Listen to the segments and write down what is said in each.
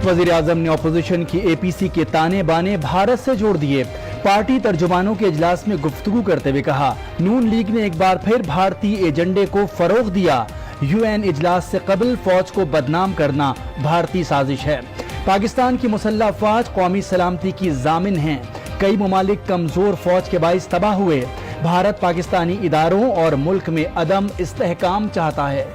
वज़ीर आज़म ने अपोजिशन की APC के ताने बाने भारत से जोड़ दिए। पार्टी तर्जुमानों के इजलास में गुफ्तगू करते हुए कहा, नून लीग ने एक बार फिर भारतीय एजेंडे को फरोग दिया। UN इजलास से कबल फौज को बदनाम करना भारतीय साजिश है। पाकिस्तान की मुसल्लह अफवाज कौमी सलामती की जामिन हैं। कई ममालिक कमजोर फौज के बाइस तबाह हुए। भारत पाकिस्तानी इदारों और मुल्क में अदम इस्तेहकाम चाहता है।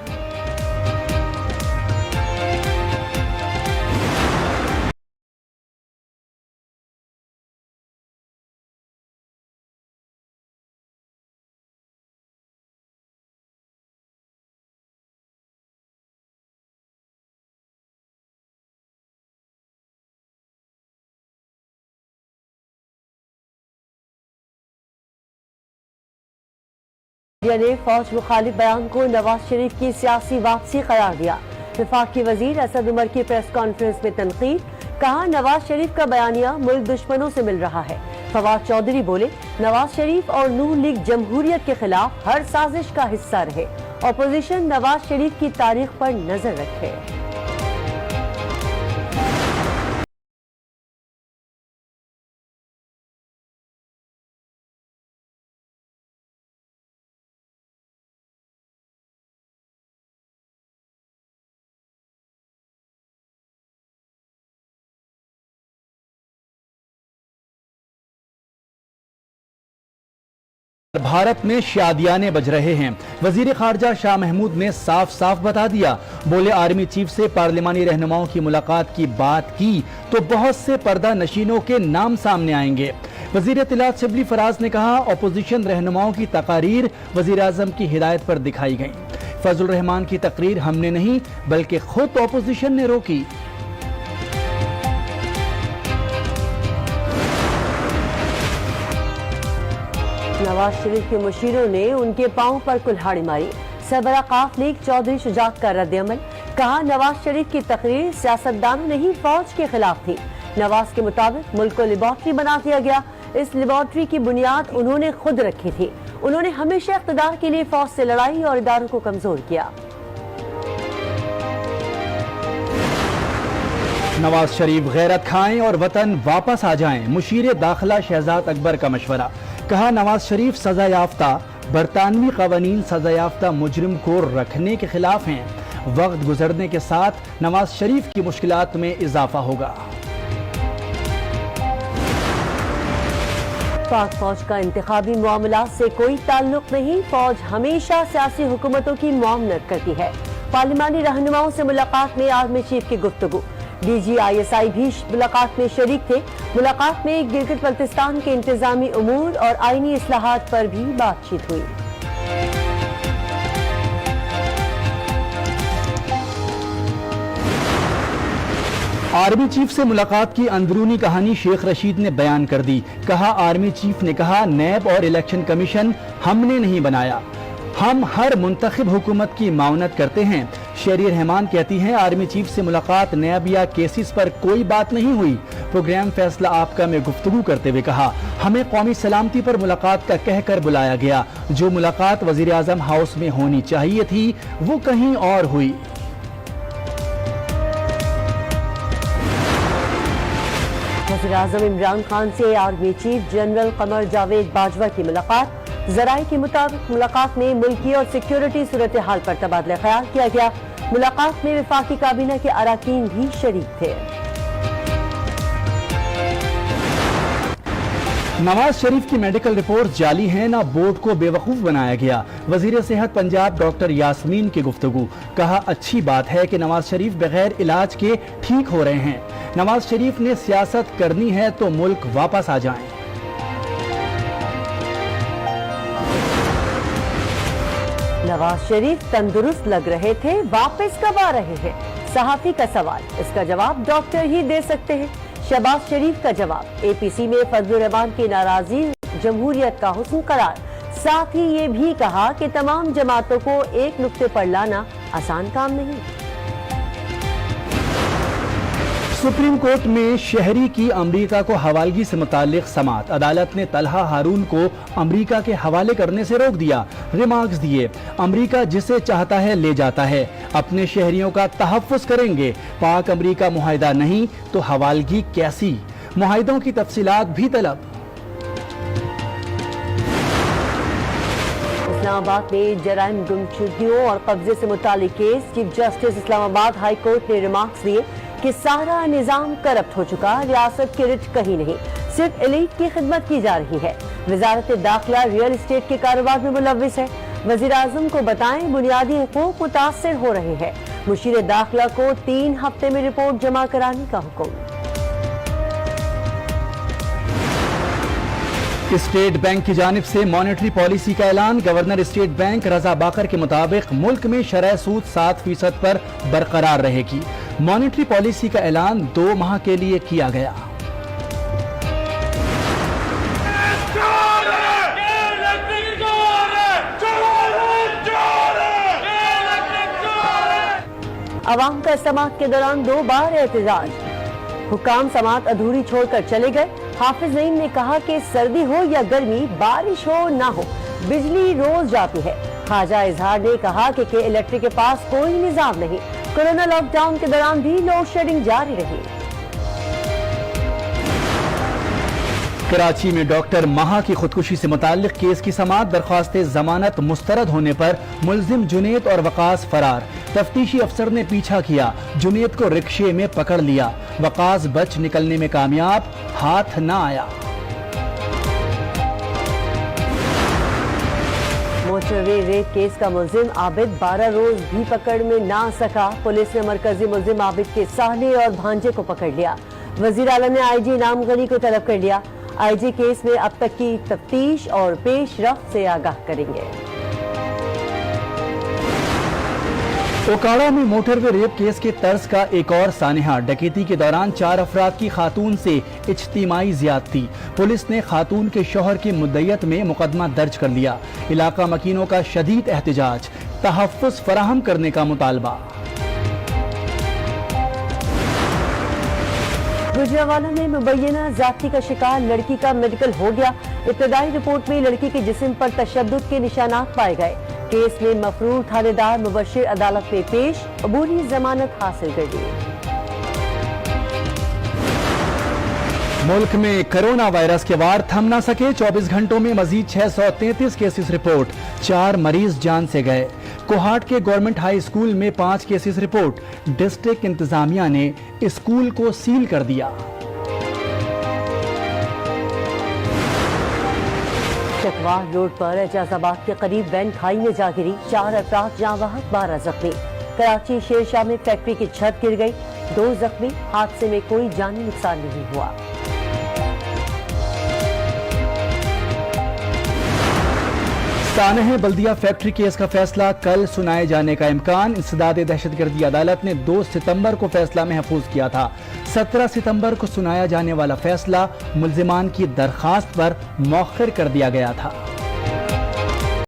इंडिया ने फौज मुखालिफ बयान को नवाज शरीफ की सियासी वापसी करार दिया। वफाकी वजीर असद उमर की प्रेस कॉन्फ्रेंस में तनकीद, कहा नवाज शरीफ का बयानिया मुल्क दुश्मनों से मिल रहा है। फवाद चौधरी बोले, नवाज शरीफ और नून लीग जमहूरियत के खिलाफ हर साजिश का हिस्सा रहे। अपोजिशन नवाज शरीफ की तारीख पर नजर रखे। भारत में शादियाने बज रहे हैं। वजीर खारजा शाह महमूद ने साफ साफ बता दिया। बोले, आर्मी चीफ से पार्लिमानी रहनुमाओं की मुलाकात की बात की तो बहुत से पर्दा नशीनों के नाम सामने आएंगे। वजीर इत्तलात शिबली फराज ने कहा, अपोजिशन रहनुमाओं की तकारीर वजीर आजम की हिदायत पर दिखाई गई। फजल रहमान की तकरीर हमने नहीं बल्कि खुद अपोजिशन ने रोकी। नवाज शरीफ के मुशीरों ने उनके पांव पर कुल्हाड़ी मारी। सरबराह काफ लीग चौधरी शुजात का रद्द-ए-अमल, कहा नवाज शरीफ की तकरीर सियासतदानों नहीं फौज के खिलाफ थी। नवाज के मुताबिक मुल्क को लेबॉर्ट्री बना दिया गया। इस लेबॉर्ट्री की बुनियाद उन्होंने खुद रखी थी। उन्होंने हमेशा इख्तिदार के लिए फौज से लड़ाई और इदारों को कमजोर किया। नवाज शरीफ गैरत खाएं और वतन वापस आ जाएं। मुशीर दाखिला शहजाद अकबर का मशवरा, कहा नवाज शरीफ सजा याफ्ता बरतानवी कवानीन सजा याफ्ता मुजरिम को रखने के खिलाफ हैं। वक्त गुजरने के साथ नवाज शरीफ की मुश्किलात में इजाफा होगा। पाक फौज का इंतखाबी मामलात से कोई ताल्लुक नहीं। फौज हमेशा सियासी हुकूमतों की मुआवनत करती है। पार्लिमानी रहनुमाओं से मुलाकात में आर्मी चीफ की गुफ्तगू। DGISI भी मुलाकात में शरीक थे। मुलाकात में गिलगित बल्तिस्तान के इंतजामी उमूर और आईनी इस्लाहात पर भी बातचीत हुई। आर्मी चीफ से मुलाकात की अंदरूनी कहानी शेख रशीद ने बयान कर दी। कहा, आर्मी चीफ ने कहा नैब और इलेक्शन कमीशन हमने नहीं बनाया, हम हर मुंतखब हुकूमत की मावनत करते हैं। शेरी रहमान कहती हैं, आर्मी चीफ से मुलाकात नैब या केसेस पर कोई बात नहीं हुई। प्रोग्राम फैसला आपका में गुफ्तगू करते हुए कहा, हमें कौमी सलामती पर मुलाकात का कहकर बुलाया गया। जो मुलाकात वजीर आजम हाउस में होनी चाहिए थी वो कहीं और हुई। वज़ीर आज़म इमरान खान से army chief general Qamar Javed Bajwa की मुलाकात। ज़राए के मुताबिक मुलाकात में मुल्की और सिक्योरिटी सूरत हाल पर तबादला ख्याल किया गया। मुलाकात में वफाकी काबीना के अरकान भी शरीक थे। नवाज शरीफ की मेडिकल रिपोर्ट जाली है, ना बोर्ड को बेवकूफ बनाया गया। वजीर सेहत पंजाब डॉक्टर यास्मीन की गुफ्तगू, कहा अच्छी बात है कि नवाज शरीफ बगैर इलाज के ठीक हो रहे हैं। नवाज शरीफ ने सियासत करनी है तो मुल्क वापस आ जाएं। नवाज शरीफ तंदुरुस्त लग रहे थे, वापस कब आ रहे हैं? सहाफी का सवाल, इसका जवाब डॉक्टर ही दे सकते हैं। शहबाज शरीफ का जवाब, APC में फजल रहमान की नाराजगी जमहूरियत का हुस्न करार। साथ ही ये भी कहा कि तमाम जमातों को एक नुक्ते पर लाना आसान काम नहीं। सुप्रीम कोर्ट में शहरी की अमेरिका को हवालगी से मुताल्लिक समाअत। अदालत ने तलहा हारून को अमेरिका के हवाले करने से रोक दिया। रिमार्क्स दिए, अमेरिका जिसे चाहता है ले जाता है, अपने शहरियों का तहफ़्फ़ुज़ करेंगे। पाक अमेरिका मुआहिदा नहीं तो हवालगी कैसी? मुआहिदों की तफसीलात भी तलब। इस्लामाबाद में जराइम, गुमशुदगियों और कब्जे से मुतालिक case. Chief justice Islamabad high court ने रिमार्क्स दिए कि सारा निजाम करप्ट हो चुका, रियासत की रिट कहीं नहीं, सिर्फ एलीट की खिदमत की जा रही है। वजारत दाखिला रियल एस्टेट के कारोबार में मुलव्विस है। वजीर आजम को बताएं बुनियादी हुकूक मुतासर हो रहे हैं। मुशीर दाखिला को 3 हफ्ते में रिपोर्ट जमा कराने का हुक्म। स्टेट बैंक की जानिब से मॉनेटरी पॉलिसी का ऐलान। गवर्नर स्टेट बैंक रजा बाकर के मुताबिक मुल्क में शरह सूद 7% पर बरकरार रहेगी। मॉनेटरी पॉलिसी का ऐलान 2 माह के लिए किया गया। अवाम का समाअत के दौरान 2 बार एहतजाज। हुकाम समाअत अधूरी छोड़कर चले गए। हाफिज नईम ने कहा कि सर्दी हो या गर्मी, बारिश हो ना हो, बिजली रोज जाती है। ख्वाजा इजहार ने कहा कि इलेक्ट्रिक के पास कोई निजाम नहीं। कोरोना लॉकडाउन के दौरान भी लोड शेडिंग जारी रही। कराची में डॉक्टर महा की खुदकुशी से मुताल्लिक केस की समाअत। दरख्वास्त जमानत मुस्तरद होने पर मुलजिम जुनेद और वकास फरार। तफ्तीशी अफसर ने पीछा किया, जुनेद को रिक्शे में पकड़ लिया। वकास बच निकलने में कामयाब, हाथ न आया। मोटरवे रेप केस का मुलजिम आबिद 12 रोज भी पकड़ में ना सका। पुलिस ने मरकजी मुलजिम आबिद के साले और भांजे को पकड़ लिया। वजीर आला ने आईजी इनाम गनी को तलब कर लिया। आईजी केस में अब तक की तफ्तीश और पेशरफ्त से आगाह करेंगे। ओकाड़ा में मोटरवे रेप केस के तर्ज का एक और सानहा। डकैती के दौरान 4 अफराद की खातून से इज्तिमाई ज्यादती। पुलिस ने खातून के शौहर की मुद्दयत में मुकदमा दर्ज कर लिया। इलाका मकीनों का शदीद एहतजाज, तहफ़्फ़ुज़ फराहम करने का मुतालबा। गुजरांवाला में मुबैना जाति का शिकार लड़की का मेडिकल हो गया। इब्तदाई रिपोर्ट में लड़की के जिस्म पर तशद्दुद के निशानात पाए गए। केस में मफरूर थानेदार मुबशिर अदालत में पेश, अबूरी जमानत हासिल कर दी। मुल्क में कोरोना वायरस के वार थम न सके। 24 घंटों में मजीद 633 केसेस रिपोर्ट। 4 मरीज जान से गए। कोहाट के गवर्नमेंट हाई स्कूल में 5 केसेस रिपोर्ट। डिस्ट्रिक्ट इंतजामिया ने स्कूल को सील कर दिया। चकवाह रोड पर एजाजाबाद के करीब वैन खाई में जा गिरी। 4 अफराद जाँ बहक, 12 जख्मी। कराची शेरशाह में फैक्ट्री की छत गिर गई, 2 जख्मी। हादसे में कोई जानी नुकसान नहीं हुआ। सानह बल्दिया फैक्ट्री केस का फैसला कल सुनाए जाने का इम्कान। इंसदाद दहशतगर्दी अदालत ने 2 सितंबर को फैसला महफूज किया था। 17 सितंबर को सुनाया जाने वाला फैसला मुल्जिमान की दरखास्त पर मौखर कर दिया गया था।